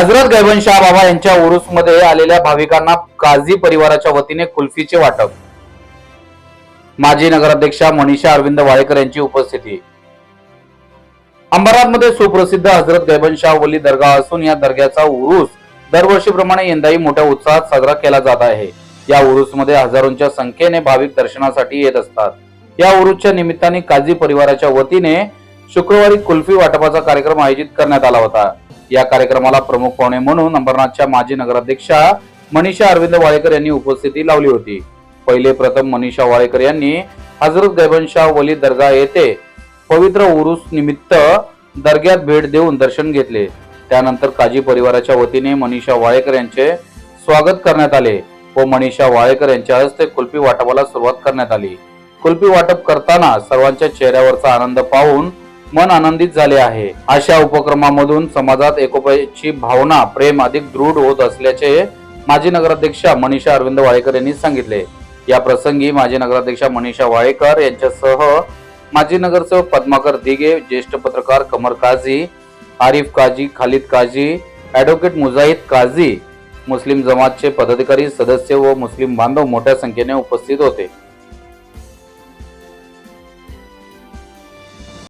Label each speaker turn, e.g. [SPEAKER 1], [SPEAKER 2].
[SPEAKER 1] हजरत गैबनशाह बाबा यांच्या उरूसमध्ये आलेल्या भाविकांना काझी परिवाराच्या वतीने कुल्फीचे वाटप। माजी नगराध्यक्षा मनीषा अरविंद वाळेकर यांची उपस्थिती। अंबरनाथमध्ये सुप्रसिद्ध हजरत गैबनशाह वली दर्गा असून या दर्ग्याचा उरूस दरवर्षीप्रमाणे यंदाही मोठ्या उत्साहात साजरा केला जात आहे। या उरूसमध्ये हजारोंच्या संख्येने भाविक दर्शनासाठी येत असतात। या उरूसच्या निमित्ताने काझी परिवाराच्या वतीने शुक्रवारी कुल्फी वाटपाचा कार्यक्रम आयोजित करण्यात आला होता। या कार्यक्रमाला प्रमुख पाहुणे म्हणून अंबरनाथच्या माजी नगराध्यक्षा मनीषा अरविंद वाळेकर यांनी उपस्थिती लावली होती। पहिले प्रथम मनीषा वाळेकर यांनी हजरत गैबनशाह वली दर्गा येथे पवित्र उरूस निमित्त दर्ग्यात भेट देऊन दर्शन घेतले। त्यानंतर काझी परिवाराच्या वतीने मनीषा वाळेकर यांचे स्वागत करण्यात आले व मनीषा वाळेकर यांच्या हस्ते कुल्फी वाटपाला सुरुवात करण्यात आली। कुल्फी वाटप करताना सर्वांच्या चेहऱ्यावरचा आनंद पाहून मन आनंदित झाले आहे। अशा उपक्रमामधून समाजात एकोप्याची भावना, प्रेम अधिक दृढ होत असल्याचे माजी नगराध्यक्षा मनीषा अरविंद वाळेकर यांनी सांगितले। या प्रसंगी माजी नगराध्यक्षा मनीषा वाळेकर यांच्यासह माजी नगरसेवक पद्माकर दिघे, ज्येष्ठ पत्रकार कमर काझी, आरिफ काझी, खालिद काझी, ॲडव्होकेट मुजाहिद काझी, मुस्लिम जमातचे पदाधिकारी, सदस्य व मुस्लिम बांधव मोठ्या संख्येने उपस्थित होते।